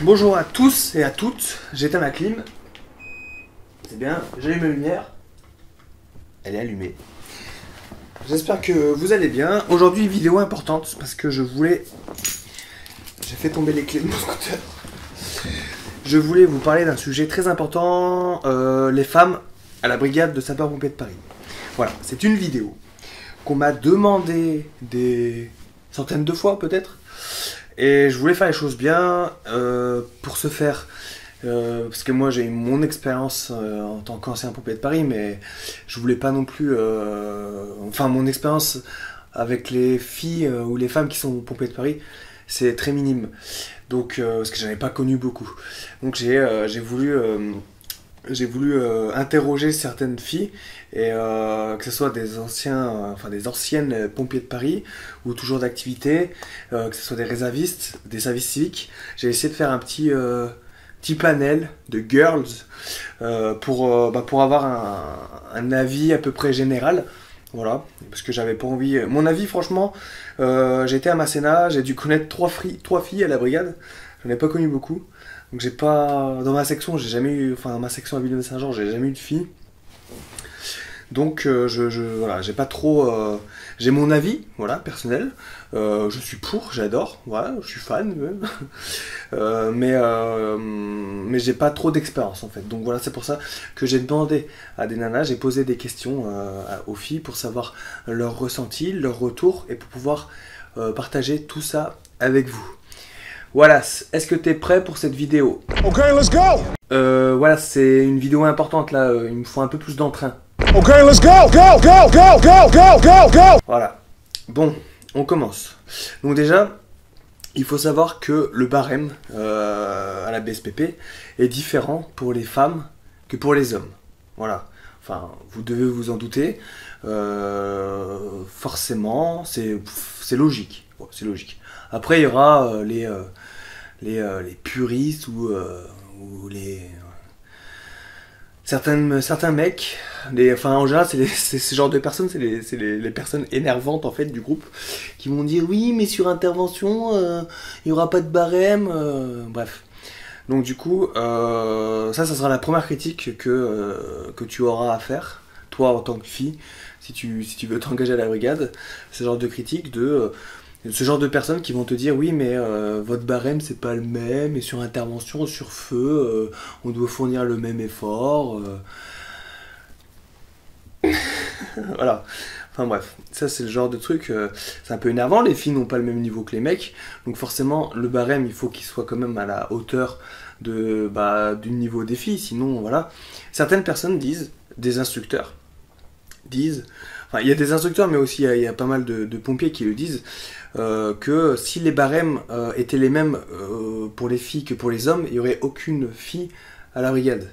Bonjour à tous et à toutes, j'éteins ma clim. C'est bien, j'allume la lumière. Elle est allumée. J'espère que vous allez bien. Aujourd'hui, vidéo importante parce que je voulais... J'ai fait tomber les clés de mon scooter. Je voulais vous parler d'un sujet très important, les femmes à la brigade de sapeurs-pompiers de Paris. Voilà, c'est une vidéo qu'on m'a demandé des centaines de fois peut-être. Et je voulais faire les choses bien pour ce faire. Parce que moi j'ai eu mon expérience en tant qu'ancien pompier de Paris, mais je voulais pas non plus... Enfin, mon expérience avec les filles ou les femmes qui sont pompiers de Paris, c'est très minime. Donc, parce que j'en ai pas connu beaucoup. Donc j'ai voulu interroger certaines filles, et que ce soit des anciennes pompiers de Paris, ou toujours d'activité, que ce soit des réservistes, des services civiques. J'ai essayé de faire un petit panel de girls pour avoir un avis à peu près général. Voilà, parce que j'avais pas envie... Mon avis, franchement, j'ai été à Masséna, j'ai dû connaître trois filles à la brigade. J'en ai pas connu beaucoup. Donc j'ai pas... Dans ma section, j'ai jamais eu... Enfin, dans ma section à Villeneuve-Saint-Jean, j'ai jamais eu de filles. Donc voilà, j'ai pas trop... j'ai mon avis, voilà, personnel. Je suis pour, j'adore, voilà, je suis fan. Mais j'ai pas trop d'expérience en fait. Donc voilà, c'est pour ça que j'ai demandé à des nanas, j'ai posé des questions aux filles pour savoir leur ressenti, leur retour, et pour pouvoir partager tout ça avec vous. Voilà, est-ce que t'es prêt pour cette vidéo? Ok, let's go! Voilà, c'est une vidéo importante là, il me faut un peu plus d'entrain. Ok, let's go! Go, go, go, go, go, go, go! Voilà. Bon, on commence. Donc déjà, il faut savoir que le barème à la BSPP est différent pour les femmes que pour les hommes. Voilà. Enfin, vous devez vous en douter. Forcément, c'est logique. Ouais, c'est logique. Après, il y aura les puristes ou les... Certains mecs, enfin en général c'est ce genre de personnes, c'est les personnes énervantes en fait du groupe, qui vont dire oui mais sur intervention il n'y aura pas de barème, bref. Donc du coup ça sera la première critique que tu auras à faire, toi en tant que fille, si tu veux t'engager à la brigade, ce genre de critique ce genre de personnes qui vont te dire oui mais votre barème c'est pas le même, et sur intervention, sur feu, on doit fournir le même effort. Voilà. Enfin bref, ça c'est le genre de truc, c'est un peu énervant, les filles n'ont pas le même niveau que les mecs, donc forcément le barème il faut qu'il soit quand même à la hauteur du niveau des filles, sinon voilà. Certaines personnes disent, des instructeurs disent, enfin il y a des instructeurs mais aussi il y a pas mal de pompiers qui le disent, que si les barèmes étaient les mêmes pour les filles que pour les hommes, il n'y aurait aucune fille à la brigade.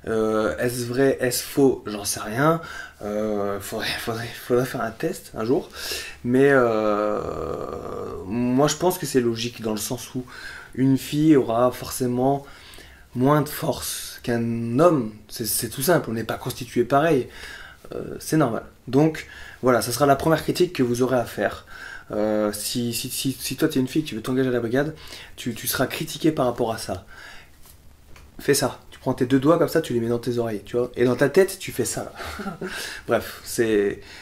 Est-ce vrai, est-ce faux? J'en sais rien. Faudrait faire un test un jour. Mais moi je pense que c'est logique dans le sens où une fille aura forcément moins de force qu'un homme. C'est tout simple, on n'est pas constitué pareil. C'est normal. Donc voilà, ça sera la première critique que vous aurez à faire. Si toi tu es une fille que tu veux t'engager à la brigade, tu seras critiqué par rapport à ça. Fais ça. Tu prends tes deux doigts comme ça, tu les mets dans tes oreilles, tu vois. Et dans ta tête, tu fais ça. Bref,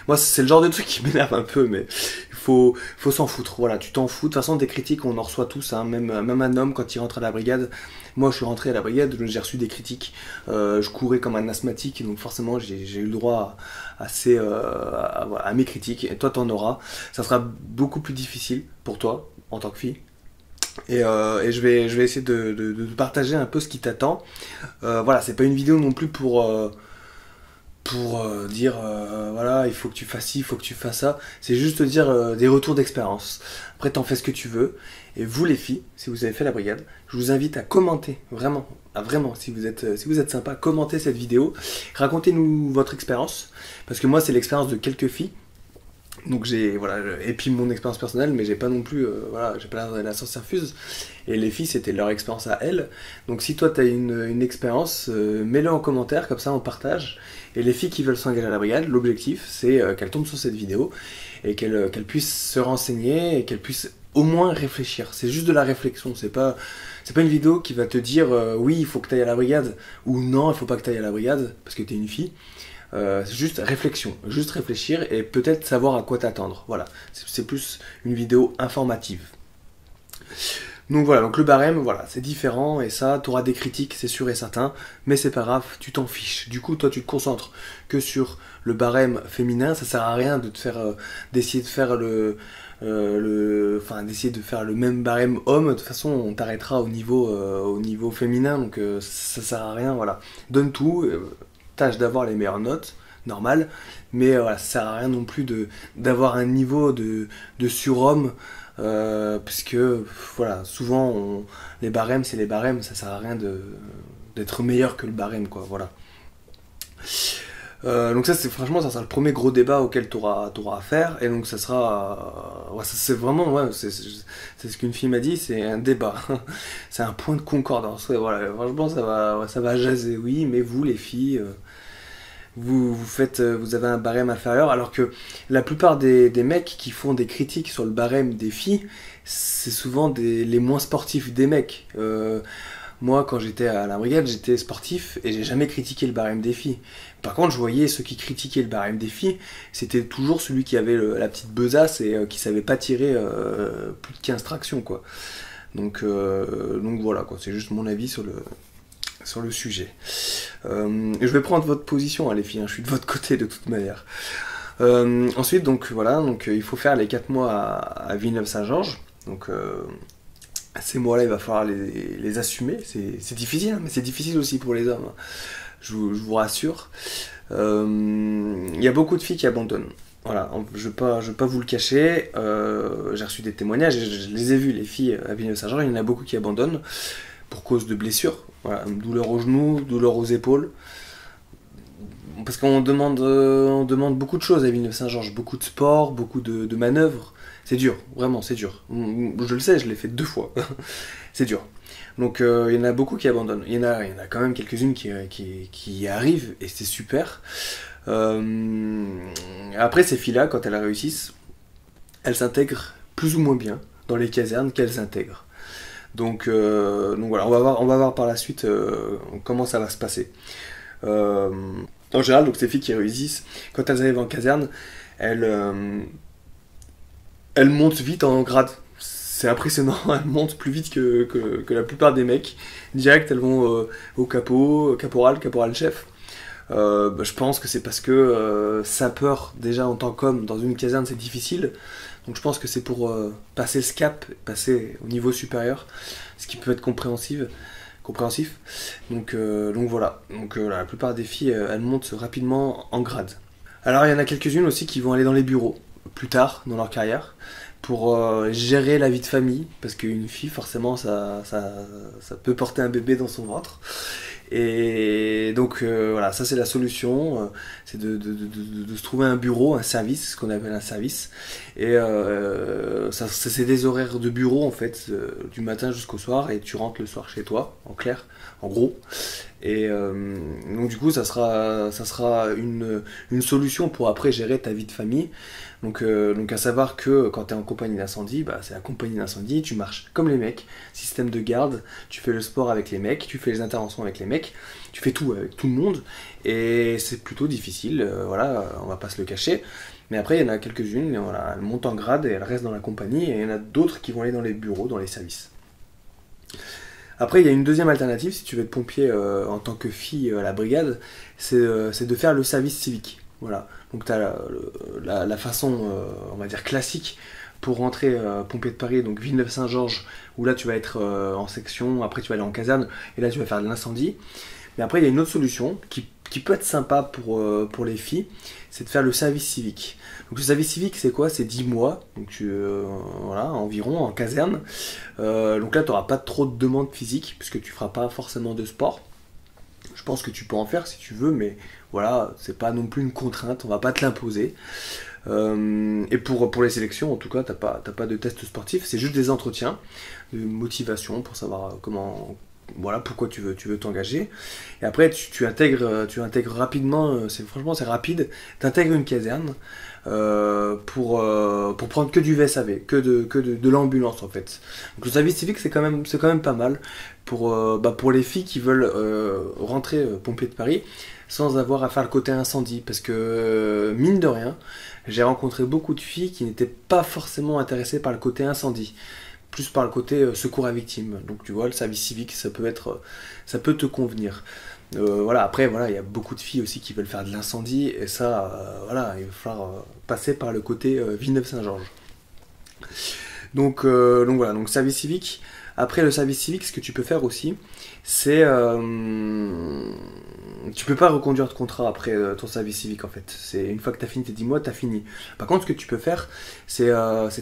moi c'est le genre de truc qui m'énerve un peu, mais il faut s'en foutre. Voilà, tu t'en fous. De toute façon, des critiques, on en reçoit tous, hein. Même un homme quand il rentre à la brigade. Moi, je suis rentré à la brigade, j'ai reçu des critiques. Je courais comme un asthmatique, donc forcément, j'ai eu le droit à mes critiques. Et toi, t'en auras. Ça sera beaucoup plus difficile pour toi, en tant que fille. Et je vais essayer de partager un peu ce qui t'attend. Voilà, c'est pas une vidéo non plus pour dire voilà, il faut que tu fasses ci, il faut que tu fasses ça. C'est juste dire des retours d'expérience. Après, t'en fais ce que tu veux. Et vous, les filles, si vous avez fait la brigade, je vous invite à commenter, vraiment, si vous êtes sympa, commentez cette vidéo. Racontez-nous votre expérience, parce que moi, c'est l'expérience de quelques filles. Donc voilà, et puis mon expérience personnelle, mais j'ai pas non plus, voilà, j'ai pas la science infuse. Et les filles, c'était leur expérience à elles. Donc si toi t'as une expérience, mets-le en commentaire, comme ça on partage. Et les filles qui veulent s'engager à la brigade, l'objectif c'est qu'elles tombent sur cette vidéo et qu'elles puissent se renseigner et qu'elles puissent au moins réfléchir. C'est juste de la réflexion. C'est pas une vidéo qui va te dire oui, il faut que tu ailles à la brigade ou non, il faut pas que tu ailles à la brigade parce que tu es une fille. C'est juste réflexion, juste réfléchir et peut-être savoir à quoi t'attendre. Voilà, c'est plus une vidéo informative. Donc voilà, donc le barème, voilà, c'est différent et ça, tu auras des critiques, c'est sûr et certain, mais c'est pas grave, tu t'en fiches. Du coup, toi, tu te concentres que sur le barème féminin, ça sert à rien de te faire, d'essayer de faire d'essayer de faire le même barème homme. De toute façon, on t'arrêtera au niveau féminin, donc ça sert à rien, voilà. Donne tout, tâche d'avoir les meilleures notes, normal, mais voilà, ça sert à rien non plus d'avoir un niveau de surhomme. Puisque voilà, souvent les barèmes c'est les barèmes, ça sert à rien d'être meilleur que le barème, quoi, voilà. Donc ça c'est franchement ça sera le premier gros débat auquel tu auras à faire, et donc ça sera ouais, ça, c'est vraiment ouais, c'est ce qu'une fille m'a dit, c'est un débat. C'est un point de concordance, ouais, voilà, franchement ça va jaser, oui, mais vous les filles vous avez un barème inférieur, alors que la plupart des mecs qui font des critiques sur le barème des filles, c'est souvent les moins sportifs des mecs. Moi, quand j'étais à la brigade, j'étais sportif et j'ai jamais critiqué le barème des filles. Par contre, je voyais ceux qui critiquaient le barème des filles, c'était toujours celui qui avait la petite besace et qui savait pas tirer plus de 15 tractions, quoi. Donc voilà, quoi. C'est juste mon avis sur le sujet. Je vais prendre votre position, hein, les filles, hein, je suis de votre côté de toute manière. Ensuite, donc voilà, il faut faire les 4 mois à Villeneuve-Saint-Georges. Donc ces mois-là, il va falloir les assumer. C'est difficile, hein, mais c'est difficile aussi pour les hommes, hein. Je vous rassure. Il y a beaucoup de filles qui abandonnent. Voilà, je vais pas vous le cacher. J'ai reçu des témoignages, je les ai vus, les filles à Villeneuve-Saint-Georges. Il y en a beaucoup qui abandonnent pour cause de blessures. Voilà, douleur aux genoux, douleur aux épaules. Parce qu'on demande beaucoup de choses à Villeneuve-Saint-Georges, beaucoup de sport, beaucoup de manœuvres. C'est dur, vraiment, c'est dur. Je le sais, je l'ai fait 2 fois. C'est dur. Donc il y en a beaucoup qui abandonnent. Il y en a quand même quelques-unes qui arrivent et c'est super. Après, ces filles-là, quand elles réussissent, elles s'intègrent plus ou moins bien dans les casernes qu'elles intègrent. Donc voilà, on va voir par la suite comment ça va se passer. En général, donc ces filles qui réussissent, quand elles arrivent en caserne, elles montent vite en grade. C'est impressionnant, elles montent plus vite que la plupart des mecs. Direct, elles vont au caporal-chef. Je pense que c'est parce que sapeur, déjà en tant qu'homme, dans une caserne, c'est difficile. Donc je pense que c'est pour passer ce cap, passer au niveau supérieur, ce qui peut être compréhensif. Donc voilà. Donc la plupart des filles, elles montent rapidement en grade. Alors il y en a quelques-unes aussi qui vont aller dans les bureaux, plus tard dans leur carrière, pour gérer la vie de famille, parce qu'une fille, forcément, ça peut porter un bébé dans son ventre. Et donc voilà, ça c'est la solution, c'est de se trouver un bureau, un service, ce qu'on appelle un service. Et c'est des horaires de bureau en fait, du matin jusqu'au soir, et tu rentres le soir chez toi, en clair, en gros. Et donc du coup ça sera une solution pour après gérer ta vie de famille. Donc à savoir que quand tu es en compagnie d'incendie, c'est la compagnie d'incendie, tu marches comme les mecs, système de garde, tu fais le sport avec les mecs, tu fais les interventions avec les mecs, tu fais tout avec tout le monde, et c'est plutôt difficile, voilà, on va pas se le cacher. Mais après il y en a quelques-unes, voilà, elles montent en grade et elles restent dans la compagnie, et il y en a d'autres qui vont aller dans les bureaux, dans les services. Après, il y a une deuxième alternative, si tu veux être pompier en tant que fille à la brigade, c'est de faire le service civique. Voilà. Donc tu as la façon, on va dire, classique pour rentrer pompier de Paris, donc Villeneuve-Saint-Georges, où là tu vas être en section, après tu vas aller en caserne, et là tu vas faire de l'incendie. Mais après, il y a une autre solution qui peut être sympa pour les filles, c'est de faire le service civique. Donc le service civique, c'est quoi? C'est 10 mois, donc voilà, environ, en caserne. Donc là, tu n'auras pas trop de demandes physiques, puisque tu ne feras pas forcément de sport. Je pense que tu peux en faire si tu veux, mais voilà, c'est pas non plus une contrainte, on va pas te l'imposer. Et pour les sélections, en tout cas, t'as pas de test sportif, c'est juste des entretiens de motivation pour savoir comment voilà pourquoi tu veux t'engager. Et après, tu intègres rapidement, franchement, c'est rapide, tu intègres une caserne pour prendre que du VSAV, que de l'ambulance en fait. Donc le service civique, c'est quand même pas mal pour les filles qui veulent rentrer pompier de Paris sans avoir à faire le côté incendie. Parce que, mine de rien, j'ai rencontré beaucoup de filles qui n'étaient pas forcément intéressées par le côté incendie, plus par le côté secours à victime. Donc tu vois, le service civique, ça peut te convenir. Voilà, après, voilà, il y a beaucoup de filles aussi qui veulent faire de l'incendie, et ça, voilà, il va falloir passer par le côté Villeneuve-Saint-Georges. Donc voilà, donc service civique. Après le service civique, ce que tu peux faire aussi, c'est tu peux pas reconduire de contrat après ton service civique en fait. C'est une fois que tu as fini tes 10 mois, tu as fini. Par contre, ce que tu peux faire, c'est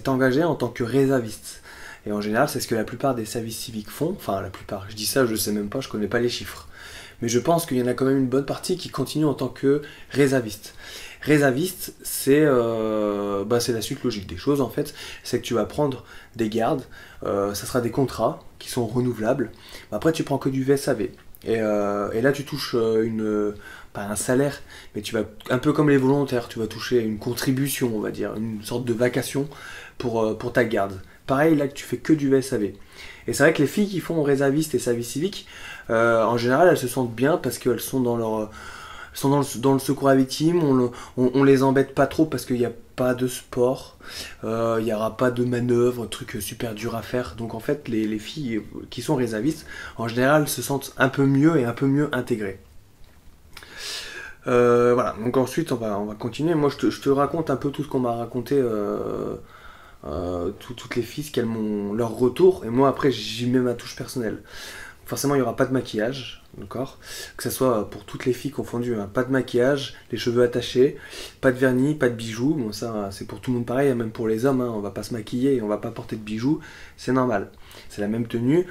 t'engager en tant que réserviste. Et en général, c'est ce que la plupart des services civiques font. Enfin, la plupart, je dis ça, je sais même pas, je connais pas les chiffres. Mais je pense qu'il y en a quand même une bonne partie qui continue en tant que réserviste. Réserviste, c'est la suite logique des choses en fait. C'est que tu vas prendre des gardes, ça sera des contrats qui sont renouvelables. Après, tu prends que du VSAV. Et là, tu touches pas un salaire, mais tu vas, un peu comme les volontaires, tu vas toucher une contribution, on va dire, une sorte de vacation pour ta garde. Pareil, là, que tu fais que du VSAV. Et c'est vrai que les filles qui font réserviste et service civique, en général, elles se sentent bien parce qu'elles sont dans le secours à victimes, on les embête pas trop parce qu'il n'y a pas de sport, il n'y aura pas de manœuvre, un truc super dur à faire. Donc en fait, les filles qui sont réservistes, en général, se sentent un peu mieux et un peu mieux intégrées. Voilà, donc ensuite on va continuer. Moi je te raconte un peu tout ce qu'on m'a raconté, toutes les filles, qu'elles m'ont leur retour, et moi après j'y mets ma touche personnelle. Forcément, il n'y aura pas de maquillage, d'accord? Que ce soit pour toutes les filles confondues, hein. Pas de maquillage, les cheveux attachés, pas de vernis, pas de bijoux. Bon, ça, c'est pour tout le monde pareil, hein, même pour les hommes, hein. On va pas se maquiller, on va pas porter de bijoux, c'est normal. C'est la même tenue.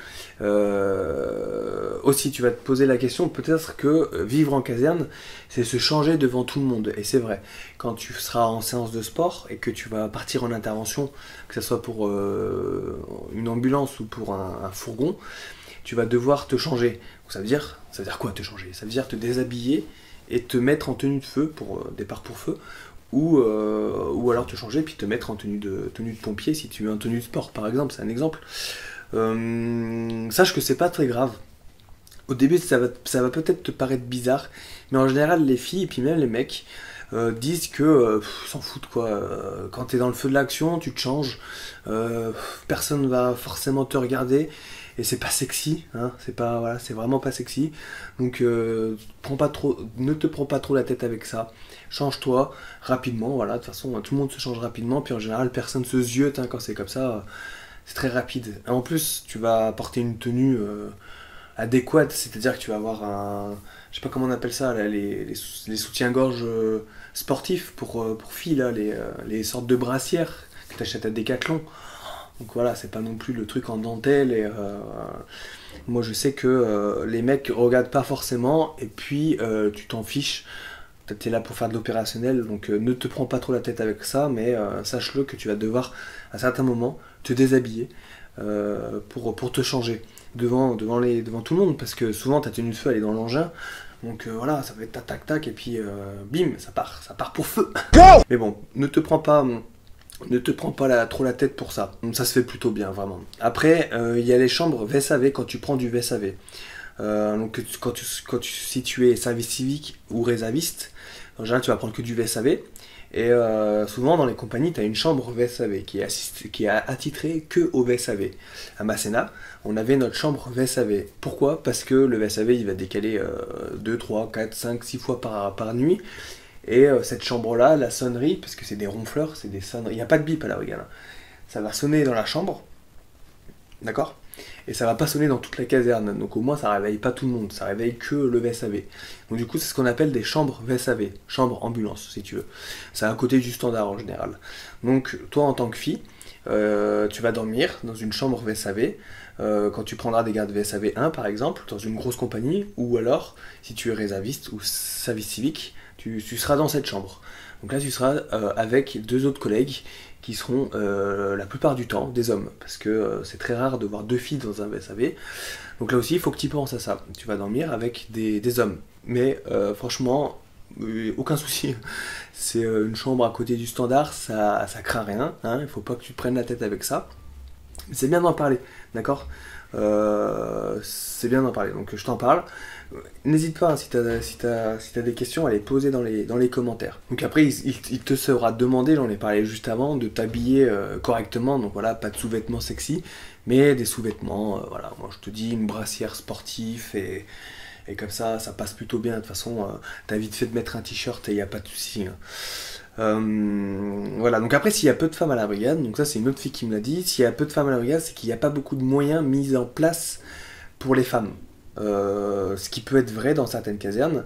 Aussi, tu vas te poser la question, peut-être que vivre en caserne, c'est se changer devant tout le monde. Et c'est vrai, quand tu seras en séance de sport et que tu vas partir en intervention, que ce soit pour une ambulance ou pour un fourgon, tu vas devoir te changer. Donc ça veut dire quoi te changer? Ça veut dire te déshabiller et te mettre en tenue de feu pour départ pour feu, ou alors te changer puis te mettre en tenue de pompier si tu es en tenue de sport par exemple, c'est un exemple. Sache que c'est pas très grave. Au début ça va peut-être te paraître bizarre, mais en général les filles et puis même les mecs disent que s'en foutent quoi. Quand t'es dans le feu de l'action, tu te changes, personne va forcément te regarder. Et c'est pas sexy, hein, c'est vraiment pas sexy. Donc ne te prends pas trop la tête avec ça. Change-toi rapidement, voilà. De toute façon, tout le monde se change rapidement. Puis en général, personne se ziote, hein, quand c'est comme ça. C'est très rapide. Et en plus, tu vas porter une tenue adéquate, c'est-à-dire que tu vas avoir je sais pas comment on appelle ça, là, les soutiens-gorge sportifs pour filles, là, les sortes de brassières que tu achètes à Decathlon. Donc voilà, c'est pas non plus le truc en dentelle. Et moi je sais que les mecs regardent pas forcément, et puis tu t'en fiches. T'es là pour faire de l'opérationnel, donc ne te prends pas trop la tête avec ça, mais sache-le que tu vas devoir à certains moments te déshabiller pour te changer devant tout le monde, parce que souvent ta tenue de feu elle est dans l'engin. Donc voilà, ça va être tac tac, et puis bim, ça part pour feu. Mais bon, ne te prends pas trop la tête pour ça. Ça se fait plutôt bien, vraiment. Après, il y a les chambres VSAV quand tu prends du VSAV. Donc si tu es service civique ou réserviste, en général tu vas prendre que du VSAV. Et souvent dans les compagnies, tu as une chambre VSAV qui est attitrée que au VSAV. À Masséna, on avait notre chambre VSAV. Pourquoi? Parce que le VSAV il va décaler 2, 3, 4, 5, 6 fois par nuit. Et cette chambre-là, la sonnerie, parce que c'est des ronfleurs, c'est des sonneries, il n'y a pas de bip à la Regarde. Ça va sonner dans la chambre, d'accord? Et ça va pas sonner dans toute la caserne, donc au moins ça réveille pas tout le monde, ça réveille que le VSAV. Donc du coup c'est ce qu'on appelle des chambres VSAV, chambres ambulance si tu veux. C'est à côté du standard en général. Donc toi en tant que fille, tu vas dormir dans une chambre VSAV, quand tu prendras des gardes VSAV 1 par exemple, dans une grosse compagnie, ou alors si tu es réserviste ou service civique, tu seras dans cette chambre. Donc là, tu seras avec 2 autres collègues qui seront la plupart du temps des hommes, parce que c'est très rare de voir 2 filles dans un VSAV. Donc là aussi, il faut que tu penses à ça. Tu vas dormir avec des hommes. Mais franchement, aucun souci. C'est une chambre à côté du standard, ça craint rien. Hein, il faut pas que tu te prennes la tête avec ça. Mais c'est bien d'en parler, d'accord? C'est bien d'en parler, donc je t'en parle. N'hésite pas, hein, si t'as des questions, à les poser dans les commentaires. Donc après, il te sera demandé, j'en ai parlé juste avant, de t'habiller correctement. Donc voilà, pas de sous-vêtements sexy, mais des sous-vêtements, voilà, moi je te dis une brassière sportive et comme ça passe plutôt bien. De toute façon, t'as vite fait de mettre un t-shirt et il n'y a pas de souci. Hein. Voilà, donc après, s'il y a peu de femmes à la brigade, donc ça c'est une autre fille qui me l'a dit, s'il y a peu de femmes à la brigade, c'est qu'il n'y a pas beaucoup de moyens mis en place pour les femmes. Ce qui peut être vrai dans certaines casernes.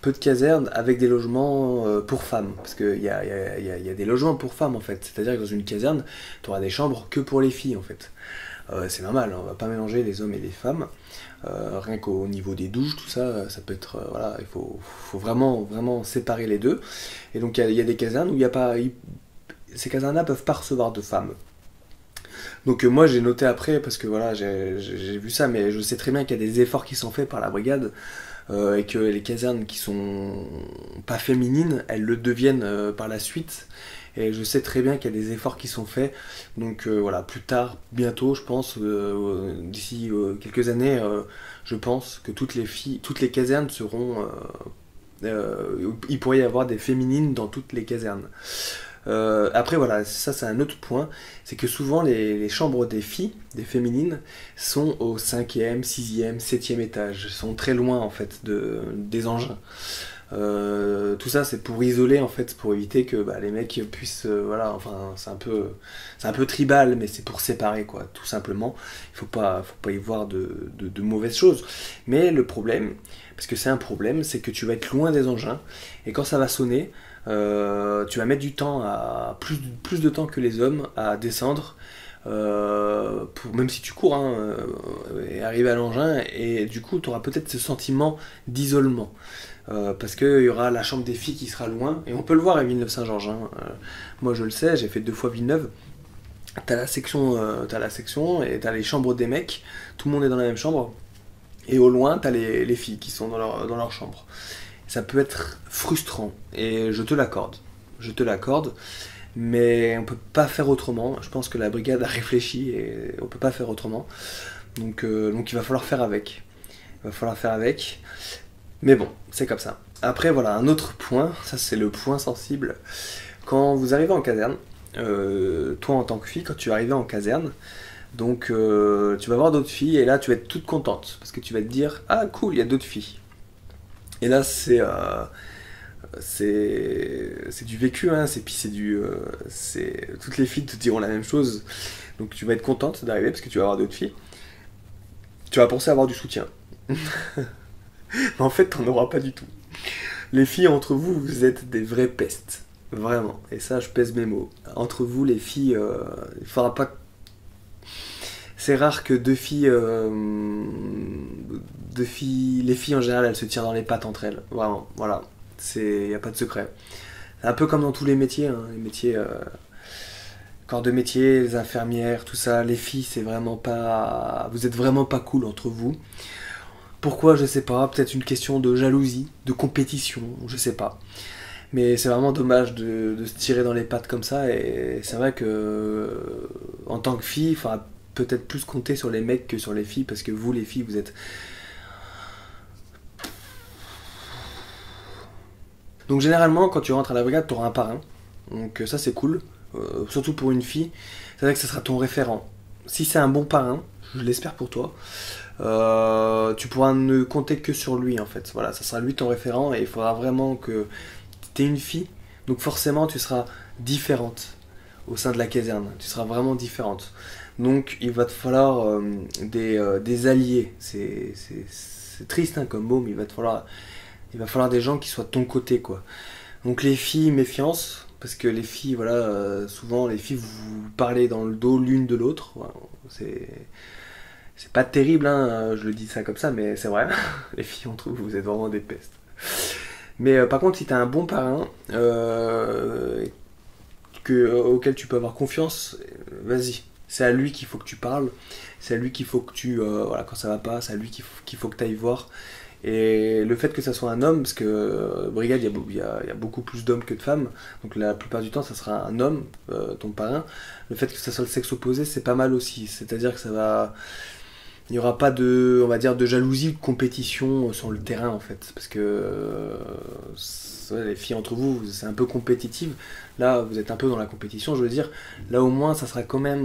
Peu de casernes avec des logements pour femmes, parce qu'il y a des logements pour femmes en fait, c'est-à-dire que dans une caserne, tu auras des chambres que pour les filles en fait. C'est normal, on va pas mélanger les hommes et les femmes. Rien qu'au niveau des douches, tout ça, ça peut être... voilà, il faut vraiment séparer les deux. Et donc il y a des casernes où il n'y a pas... ces casernes-là peuvent pas recevoir de femmes. Donc moi j'ai noté après, parce que voilà, j'ai vu ça, mais je sais très bien qu'il y a des efforts qui sont faits par la brigade, et que les casernes qui sont pas féminines, elles le deviennent par la suite. Et je sais très bien qu'il y a des efforts qui sont faits. Donc voilà, plus tard, bientôt, je pense, d'ici quelques années, je pense que toutes les casernes seront... il pourrait y avoir des féminines dans toutes les casernes. Après voilà, ça c'est un autre point, c'est que souvent les chambres des filles, des féminines, sont au 5e, 6e, 7e étage, sont très loin en fait des engins. Tout ça c'est pour isoler en fait, pour éviter que les mecs puissent voilà, enfin c'est un peu tribal, mais c'est pour séparer quoi, tout simplement. Il faut pas y voir de mauvaises choses. Mais le problème, parce que c'est un problème, c'est que tu vas être loin des engins, et quand ça va sonner, tu vas mettre du temps, plus de temps que les hommes à descendre, même si tu cours, hein, et arriver à l'engin, et du coup tu auras peut-être ce sentiment d'isolement. Parce qu'il y aura la chambre des filles qui sera loin, et on peut le voir à Villeneuve-Saint-Georges. Hein. Moi je le sais, j'ai fait 2 fois Villeneuve. T'as la section et t'as les chambres des mecs, tout le monde est dans la même chambre, et au loin t'as les filles qui sont dans leur chambre. Ça peut être frustrant, et je te l'accorde, mais on peut pas faire autrement. Je pense que la brigade a réfléchi et on peut pas faire autrement. Donc il va falloir faire avec. Mais bon, c'est comme ça. Après voilà, un autre point, ça c'est le point sensible. Quand vous arrivez en caserne, toi en tant que fille, quand tu arrives en caserne, donc tu vas voir d'autres filles, et là tu vas être toute contente, parce que tu vas te dire, ah cool, il y a d'autres filles. Et là c'est du vécu, hein, toutes les filles te diront la même chose. Donc tu vas être contente d'arriver parce que tu vas avoir d'autres filles. Tu vas penser avoir du soutien. Mais en fait t'en auras pas du tout. Les filles, entre vous, vous êtes des vraies pestes. Vraiment. Et ça, je pèse mes mots. Entre vous, les filles, il faudra pas... C'est rare que deux filles, les filles en général, elles se tirent dans les pattes entre elles. Vraiment, voilà. Il n'y a pas de secret. C'est un peu comme dans tous les métiers, hein. Les métiers, corps de métier, les infirmières, tout ça. Les filles, c'est vraiment pas... Vous êtes vraiment pas cool entre vous. Pourquoi, je sais pas. Peut-être une question de jalousie, de compétition, je sais pas. Mais c'est vraiment dommage de se tirer dans les pattes comme ça. Et c'est vrai que, en tant que fille, il faudra peut-être plus compter sur les mecs que sur les filles, parce que vous, les filles, vous êtes... Donc généralement, quand tu rentres à la brigade, tu auras un parrain. Donc ça, c'est cool. Surtout pour une fille. C'est vrai que ça sera ton référent. Si c'est un bon parrain, je l'espère pour toi, tu pourras ne compter que sur lui, en fait. Voilà, ça sera lui ton référent, et il faudra vraiment que tu es une fille. Donc forcément, tu seras différente au sein de la caserne. Tu seras vraiment différente. Donc il va te falloir des alliés. C'est triste, hein, comme mot, mais il va falloir des gens qui soient de ton côté, quoi. Donc les filles, méfiance, parce que les filles, voilà, souvent les filles, vous parlez dans le dos l'une de l'autre. Voilà, c'est pas terrible, hein, je le dis ça comme ça, mais c'est vrai. Les filles entre vous, vous êtes vraiment des pestes. Mais par contre, si t'as un bon parrain, auquel tu peux avoir confiance, vas-y. C'est à lui qu'il faut que tu parles, c'est à lui qu'il faut que voilà, quand ça va pas, c'est à lui qu'il faut que tu ailles voir. Et le fait que ça soit un homme, parce que Brigade, il y a beaucoup plus d'hommes que de femmes, donc la plupart du temps, ça sera un homme, ton parrain. Le fait que ça soit le sexe opposé, c'est pas mal aussi. C'est-à-dire que il n'y aura pas de, on va dire, de jalousie ou de compétition sur le terrain, en fait. Parce que ouais, les filles entre vous, c'est un peu compétitive. Là, vous êtes un peu dans la compétition, je veux dire. Là, au moins, ça sera quand même...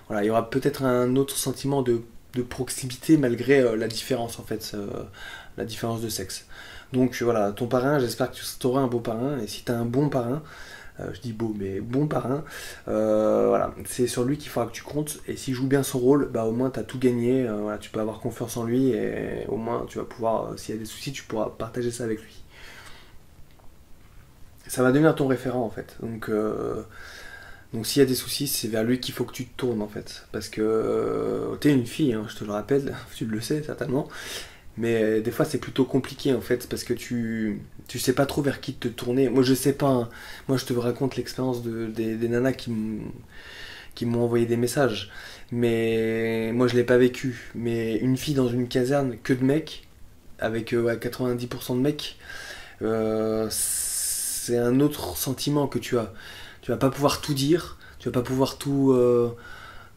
voilà, il y aura peut-être un autre sentiment de proximité malgré la différence, en fait. La différence de sexe. Donc, voilà, ton parrain, j'espère que tu auras un beau parrain. Et si tu as un bon parrain, je dis beau, mais bon parrain, voilà, c'est sur lui qu'il faudra que tu comptes. Et s'il joue bien son rôle, bah au moins tu as tout gagné. Voilà, tu peux avoir confiance en lui et au moins tu vas pouvoir, s'il y a des soucis, tu pourras partager ça avec lui. Ça va devenir ton référent en fait. Donc s'il y a des soucis, c'est vers lui qu'il faut que tu te tournes en fait. Parce que t'es une fille, hein, je te le rappelle, tu le sais certainement. Mais des fois c'est plutôt compliqué en fait parce que tu sais pas trop vers qui te tourner. Moi je sais pas, hein. Moi je te raconte l'expérience des nanas qui m'ont envoyé des messages. Mais moi je l'ai pas vécu. Mais une fille dans une caserne que de mecs, avec ouais, 90% de mecs, c'est un autre sentiment que tu as. Tu vas pas pouvoir tout dire, tu vas pas pouvoir tout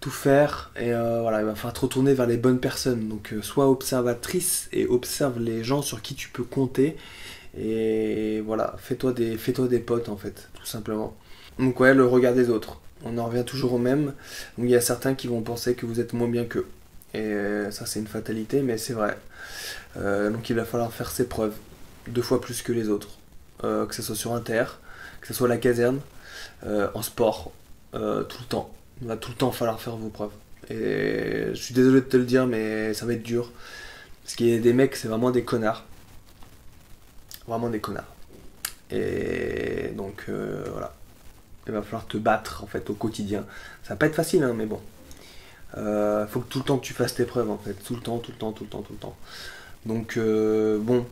faire et voilà, il va falloir te retourner vers les bonnes personnes. Donc sois observatrice et observe les gens sur qui tu peux compter et voilà, fais-toi des potes en fait, tout simplement. Donc ouais, le regard des autres. On en revient toujours au même. Donc il y a certains qui vont penser que vous êtes moins bien qu'eux. Et ça c'est une fatalité, mais c'est vrai. Donc il va falloir faire ses preuves 2 fois plus que les autres. Que ce soit sur Inter, que ce soit à la caserne, en sport, tout le temps. Il va tout le temps falloir faire vos preuves. Et je suis désolé de te le dire, mais ça va être dur. Parce qu'il y a des mecs, c'est vraiment des connards. Vraiment des connards. Et donc voilà. Il va falloir te battre en fait au quotidien. Ça va pas être facile, hein, mais bon. Faut que tout le temps que tu fasses tes preuves en fait. Tout le temps, tout le temps, tout le temps, tout le temps. Donc bon,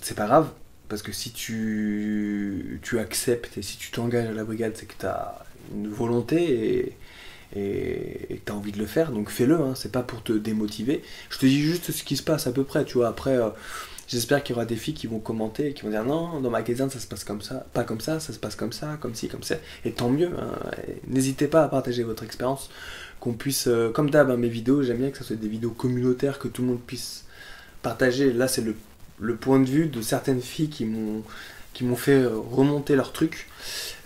c'est pas grave. Parce que si tu acceptes et si tu t'engages à la brigade, c'est que tu as une volonté et que tu as envie de le faire. Donc fais-le, hein, c'est pas pour te démotiver. Je te dis juste ce qui se passe à peu près, tu vois. Après, j'espère qu'il y aura des filles qui vont commenter et qui vont dire non, dans ma caserne ça se passe comme ça, pas comme ça se passe comme ça, comme ci, comme ça. Et tant mieux, hein. N'hésitez pas à partager votre expérience, qu'on puisse, comme d'hab, hein, mes vidéos, j'aime bien que ça soit des vidéos communautaires, que tout le monde puisse partager. Là, c'est le point de vue de certaines filles qui m'ont fait remonter leur truc.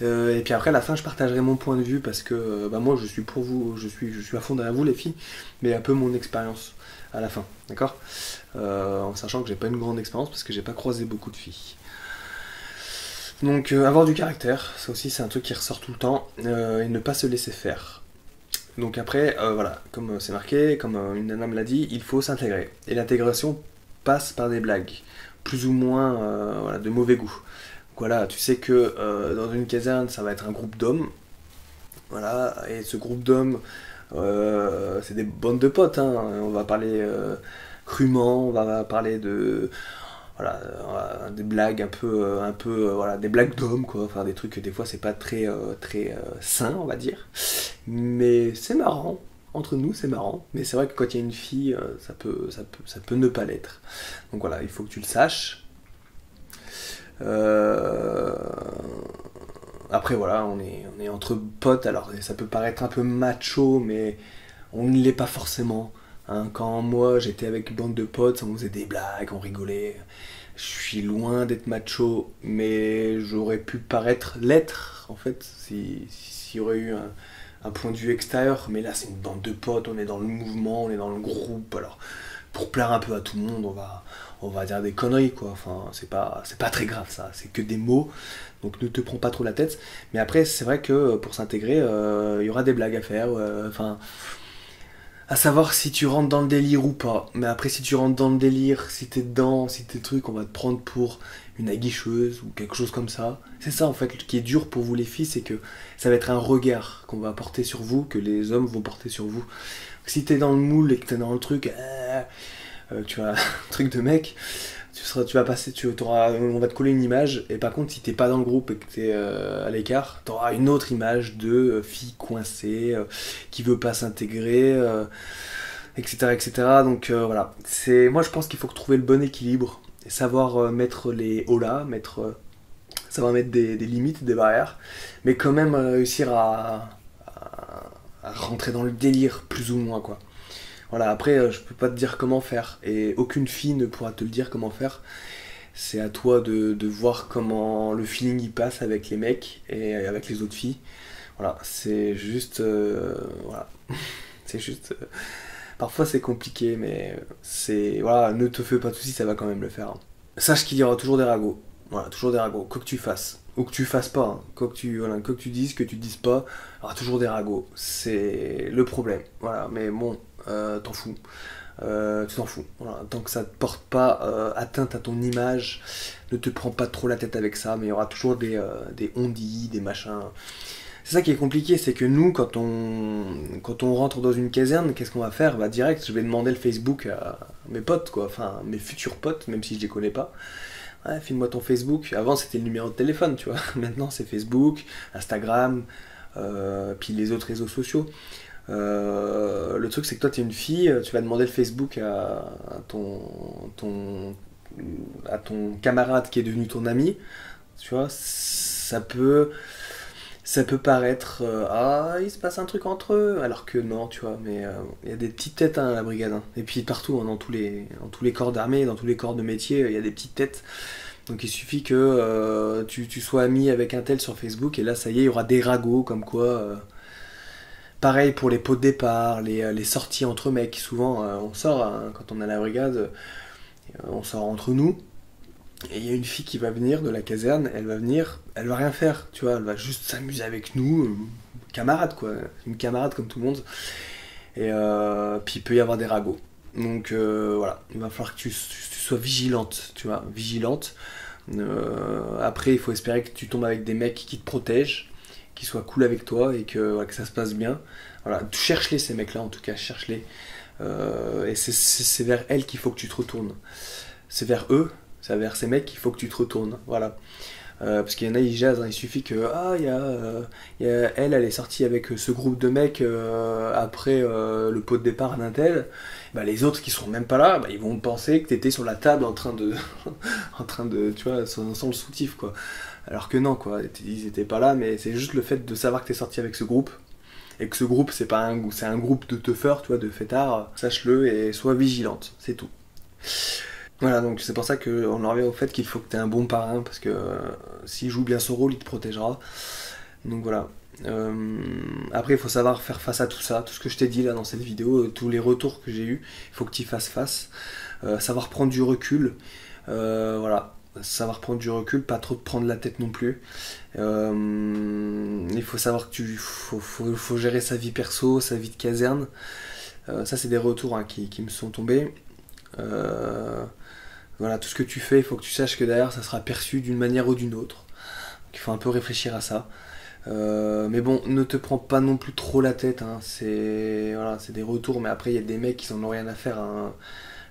Et puis après, à la fin, je partagerai mon point de vue parce que bah, moi, je suis pour vous, je suis à fond derrière vous, les filles, mais un peu mon expérience à la fin, d'accord, en sachant que j'ai pas une grande expérience parce que j'ai pas croisé beaucoup de filles. Donc, avoir du caractère, ça aussi, c'est un truc qui ressort tout le temps, et ne pas se laisser faire. Donc après, voilà, comme c'est marqué, comme une nana me l'a dit, il faut s'intégrer. Et l'intégration passe par des blagues, plus ou moins voilà, de mauvais goût. Donc voilà, tu sais que dans une caserne, ça va être un groupe d'hommes. Voilà, et ce groupe d'hommes, c'est des bandes de potes. Hein. On va parler crûment, on va parler de voilà, des blagues un peu voilà, des blagues d'hommes quoi, enfin des trucs que des fois c'est pas très sain on va dire, mais c'est marrant. Entre nous, c'est marrant, mais c'est vrai que quand il y a une fille, ça peut ne pas l'être. Donc voilà, il faut que tu le saches. Après voilà, on est entre potes, alors ça peut paraître un peu macho, mais on ne l'est pas forcément. Hein. Quand moi j'étais avec une bande de potes, on faisait des blagues, on rigolait. Je suis loin d'être macho, mais j'aurais pu paraître l'être en fait, s'il y aurait eu un point de vue extérieur. Mais là c'est une bande de potes, on est dans le mouvement, on est dans le groupe, alors pour plaire un peu à tout le monde, on va dire des conneries quoi, enfin c'est pas très grave ça, c'est que des mots, donc ne te prends pas trop la tête. Mais après c'est vrai que pour s'intégrer, il y aura des blagues à faire, enfin à savoir si tu rentres dans le délire ou pas. Mais après si tu rentres dans le délire, si t'es dedans, si t'es truc, on va te prendre pour une aguicheuse ou quelque chose comme ça. C'est ça en fait qui est dur pour vous les filles, c'est que ça va être un regard qu'on va porter sur vous, que les hommes vont porter sur vous. Si t'es dans le moule et que t'es dans le truc, tu vois, un truc de mec, tu vas passer, on va te coller une image, et par contre, si t'es pas dans le groupe et que t'es à l'écart, t'auras une autre image de fille coincée, qui veut pas s'intégrer, etc., etc. Donc voilà. Moi, je pense qu'il faut trouver le bon équilibre et savoir mettre les holà, savoir mettre des limites, des barrières, mais quand même réussir à rentrer dans le délire, plus ou moins, quoi. Voilà, après, je peux pas te dire comment faire, et aucune fille ne pourra te le dire comment faire. C'est à toi de voir comment le feeling y passe avec les mecs et avec les autres filles. Voilà, c'est juste. Voilà. C'est juste. Parfois c'est compliqué, mais c'est. Voilà, ne te fais pas de soucis, ça va quand même le faire, hein. Sache qu'il y aura toujours des ragots. Voilà, toujours des ragots, quoi que tu fasses. Ou que tu fasses pas, hein. Quoi que tu dises, que tu dises pas, il y aura toujours des ragots. C'est le problème. Voilà, mais bon, t'en fous. Tu t'en fous. Voilà, tant que ça ne porte pas atteinte à ton image, ne te prends pas trop la tête avec ça, mais il y aura toujours des on-dit, des machins. C'est ça qui est compliqué, c'est que nous, quand on rentre dans une caserne, qu'est-ce qu'on va faire? Bah direct, je vais demander le Facebook à mes potes, quoi, enfin mes futurs potes, même si je les connais pas. Ouais, file-moi ton Facebook. Avant c'était le numéro de téléphone, tu vois. Maintenant c'est Facebook, Instagram, puis les autres réseaux sociaux. Le truc c'est que toi t'es une fille, tu vas demander le Facebook à ton camarade qui est devenu ton ami, tu vois, ça peut paraître ah il se passe un truc entre eux, alors que non, tu vois, mais il y a des petites têtes, hein, à la brigade, hein. Et puis partout, hein, dans tous les corps d'armée, dans tous les corps de métier, il y a des petites têtes. Donc il suffit que tu sois ami avec un tel sur Facebook, et là ça y est, il y aura des ragots comme quoi. Pareil pour les pots de départ, les sorties entre mecs. Souvent, on sort, hein, quand on est à la brigade, on sort entre nous. Et il y a une fille qui va venir de la caserne, elle va venir, elle va rien faire, tu vois, elle va juste s'amuser avec nous, camarade, quoi, une camarade comme tout le monde. Et puis il peut y avoir des ragots. Donc voilà, il va falloir que tu sois vigilante, tu vois, vigilante. Après, il faut espérer que tu tombes avec des mecs qui te protègent, qui soient cool avec toi, et que, voilà, que ça se passe bien. Voilà, cherche-les, ces mecs-là, en tout cas, cherche-les. Et c'est vers elles qu'il faut que tu te retournes. C'est vers eux, c'est vers ces mecs qu'il faut que tu te retournes. Voilà. Parce qu'il y en a, ils jasent, hein. Il suffit que elle est sortie avec ce groupe de mecs après le pot de départ d'un tel. Bah, les autres qui seront même pas là, bah, ils vont penser que t'étais sur la table en train de tu vois, sans le soutif, quoi. Alors que non, quoi, ils étaient pas là, mais c'est juste le fait de savoir que t'es sorti avec ce groupe, et que ce groupe c'est un groupe de teufeurs, tu vois, de fêtards. Sache-le et sois vigilante, c'est tout. Voilà, donc c'est pour ça qu'on en revient au fait qu'il faut que tu aies un bon parrain, parce que s'il joue bien son rôle, il te protégera. Donc voilà. Après, il faut savoir faire face à tout ça, tout ce que je t'ai dit là dans cette vidéo, tous les retours que j'ai eus, il faut que tu y fasses face. Savoir prendre du recul, voilà. Savoir prendre du recul, pas trop te prendre la tête non plus. Il faut savoir que faut gérer sa vie perso, sa vie de caserne. Ça, c'est des retours, hein, qui me sont tombés. Voilà, tout ce que tu fais, il faut que tu saches que derrière ça sera perçu d'une manière ou d'une autre. Donc il faut un peu réfléchir à ça. Mais bon, ne te prends pas non plus trop la tête, hein. Voilà, c'est des retours, mais après il y a des mecs qui en ont rien à faire, hein.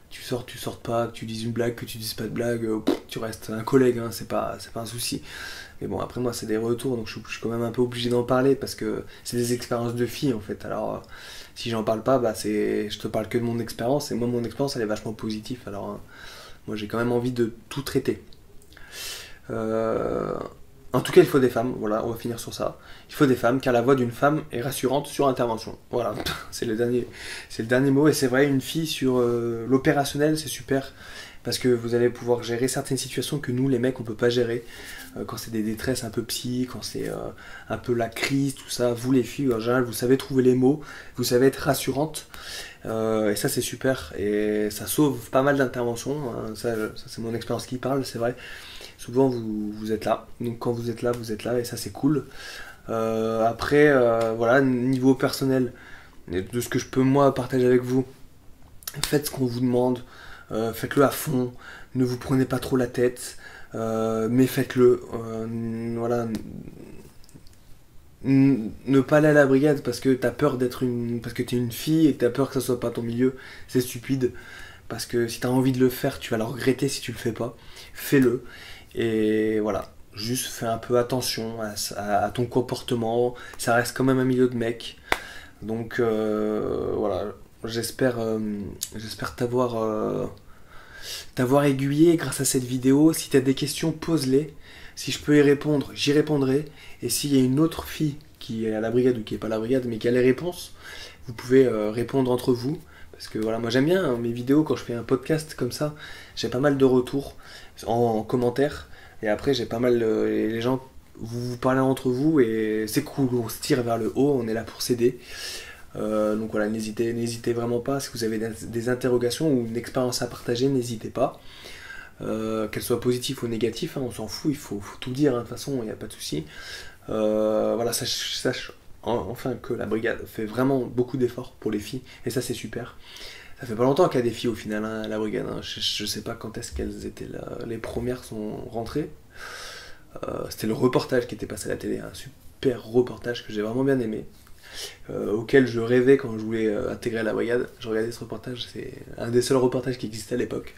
Tu sors pas, que tu dises une blague, que tu dises pas de blague, tu restes un collègue, hein, c'est pas un souci. Mais bon, après moi c'est des retours, donc je suis quand même un peu obligé d'en parler, parce que c'est des expériences de filles en fait. Alors si j'en parle pas, bah je te parle que de mon expérience, et moi mon expérience elle est vachement positive, alors moi j'ai quand même envie de tout traiter. En tout cas, il faut des femmes, voilà, on va finir sur ça. Il faut des femmes, car la voix d'une femme est rassurante sur intervention. Voilà, c'est le dernier mot, et c'est vrai, une fille sur l'opérationnel, c'est super, parce que vous allez pouvoir gérer certaines situations que nous, les mecs, on peut pas gérer. Quand c'est des détresses un peu psy, quand c'est un peu la crise, tout ça, vous les filles, en général, vous savez trouver les mots, vous savez être rassurante, et ça c'est super, et ça sauve pas mal d'interventions, hein. Ça c'est mon expérience qui parle, c'est vrai. Souvent vous êtes là, donc quand vous êtes là, et ça c'est cool. Après, voilà, niveau personnel, de ce que je peux moi partager avec vous, faites ce qu'on vous demande, faites-le à fond, ne vous prenez pas trop la tête, mais faites-le. Voilà, ne pas aller à la brigade parce que t'as peur parce que t'es une fille et que t'as peur que ça soit pas ton milieu, c'est stupide. parce que si tu as envie de le faire, tu vas le regretter si tu le fais pas. Fais-le. Et voilà, juste fais un peu attention à ton comportement. Ça reste quand même un milieu de mecs. Donc voilà, j'espère t'avoir aiguillé grâce à cette vidéo. Si tu as des questions, pose-les. Si je peux y répondre, j'y répondrai. Et s'il y a une autre fille qui est à la brigade ou qui n'est pas à la brigade, mais qui a les réponses, vous pouvez répondre entre vous. Parce que voilà, moi j'aime bien mes vidéos quand je fais un podcast comme ça. J'ai pas mal de retours en commentaire. Et après, j'ai pas mal. Les gens, vous parlez entre vous et c'est cool. On se tire vers le haut. On est là pour s'aider. Donc voilà, n'hésitez vraiment pas. Si vous avez des interrogations ou une expérience à partager, n'hésitez pas. Qu'elle soit positive ou négative, hein, on s'en fout, il faut tout dire, hein, de toute façon, il n'y a pas de souci. Voilà, sache enfin que la brigade fait vraiment beaucoup d'efforts pour les filles, et ça c'est super. Ça fait pas longtemps qu'il y a des filles au final, hein, à la brigade, hein. Je sais pas quand est-ce qu'elles étaient là. Les premières sont rentrées. C'était le reportage qui était passé à la télé, un super reportage que j'ai vraiment bien aimé. Auquel je rêvais quand je voulais intégrer la brigade. Je regardais ce reportage, c'est un des seuls reportages qui existait à l'époque.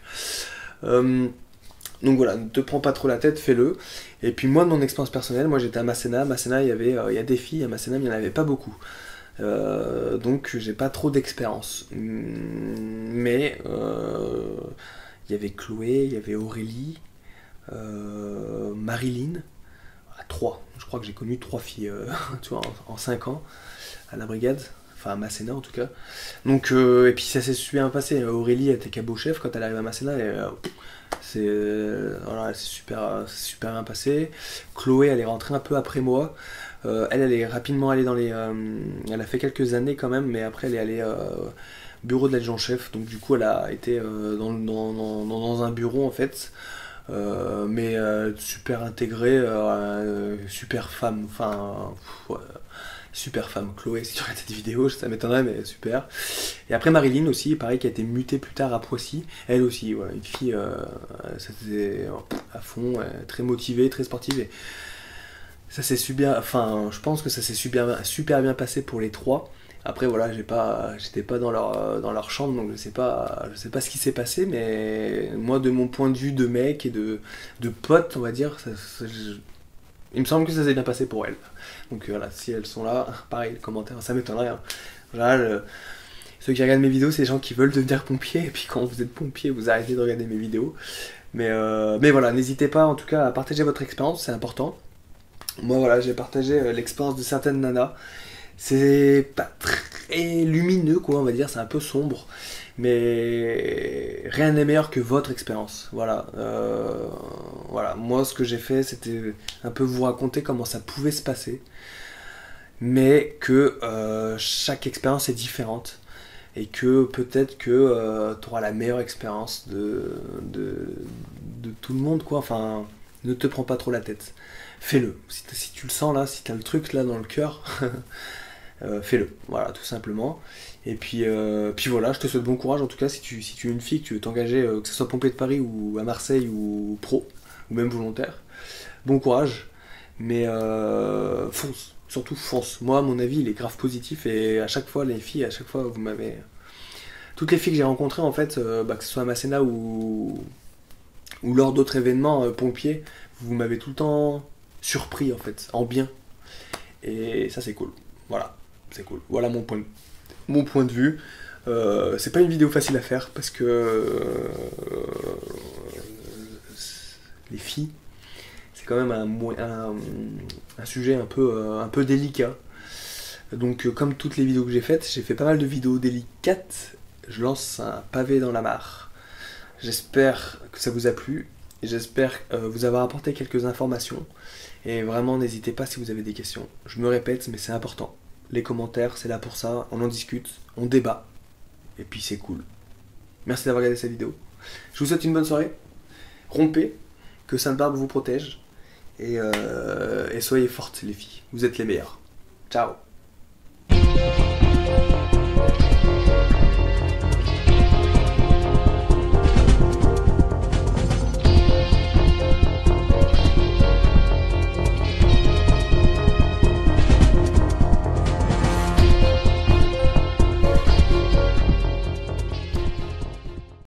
Donc voilà, ne te prends pas trop la tête, fais-le. Et puis moi, de mon expérience personnelle, moi j'étais à Masséna. Masséna, il y a des filles, à Masséna, mais il n'y en avait pas beaucoup. Donc j'ai pas trop d'expérience. Mais il y avait Chloé, il y avait Aurélie, Marilyn, 3. Je crois que j'ai connu 3 filles tu vois, en 5 ans à la brigade. Enfin à Masséna en tout cas. Donc, et puis ça s'est super bien passé. Aurélie était cabot-chef quand elle arrive à Masséna. Et, voilà, c'est super bien passé. Chloé, elle est rentrée un peu après moi. Elle est rapidement allée dans les... elle a fait quelques années quand même, mais après elle est allée bureau de l'adjudant-chef. Donc du coup elle a été dans un bureau en fait. Mais super intégrée, super femme. Enfin... ouais, super femme, Chloé, si tu regardes cette vidéo, ça m'étonnerait, mais super. Et après Marilyn aussi, pareil, qui a été mutée plus tard à Poissy. Elle aussi, voilà, une fille c'était à fond, très motivée, très sportive. Et ça s'est super, enfin, je pense que ça s'est super bien passé pour les 3. Après voilà, j'étais pas dans leur chambre, donc je sais pas ce qui s'est passé, mais moi de mon point de vue de mec et de pote, on va dire, il me semble que ça s'est bien passé pour elles. Donc voilà, si elles sont là, pareil, le commentaire, ça m'étonnerait. Hein. En général, ceux qui regardent mes vidéos, c'est les gens qui veulent devenir pompier, et puis quand vous êtes pompier, vous arrêtez de regarder mes vidéos. Mais voilà, n'hésitez pas en tout cas à partager votre expérience, c'est important. Moi voilà, j'ai partagé l'expérience de certaines nanas. C'est pas très lumineux, quoi, on va dire, c'est un peu sombre. Mais rien n'est meilleur que votre expérience. Voilà. Voilà. Moi, ce que j'ai fait, c'était un peu vous raconter comment ça pouvait se passer. Mais que chaque expérience est différente. Et que peut-être que tu auras la meilleure expérience de tout le monde, quoi. Enfin, ne te prends pas trop la tête. Fais-le. Si tu le sens là, si tu as le truc là dans le cœur, fais-le. Voilà, tout simplement. Et puis voilà, je te souhaite bon courage en tout cas si tu es une fille, que tu veux t'engager, que ce soit pompier de Paris ou à Marseille ou pro, ou même volontaire. Bon courage, mais fonce, surtout fonce. Moi, à mon avis, il est grave positif et à chaque fois, les filles, à chaque fois, vous m'avez... Toutes les filles que j'ai rencontrées, en fait, que ce soit à Masséna ou lors d'autres événements pompiers, vous m'avez tout le temps surpris, en fait, en bien. Et ça, c'est cool. Voilà, c'est cool. Voilà mon point de vue. C'est pas une vidéo facile à faire parce que les filles, c'est quand même un sujet un peu délicat. Donc comme toutes les vidéos que j'ai fait pas mal de vidéos délicates. Je lance un pavé dans la mare. J'espère que ça vous a plu. J'espère vous avoir apporté quelques informations. Et vraiment, n'hésitez pas si vous avez des questions. Je me répète, mais c'est important. Les commentaires, c'est là pour ça. On en discute, on débat. Et puis c'est cool. Merci d'avoir regardé cette vidéo. Je vous souhaite une bonne soirée. Rompez. Que Sainte-Barbe vous protège. Et soyez fortes, les filles. Vous êtes les meilleures. Ciao.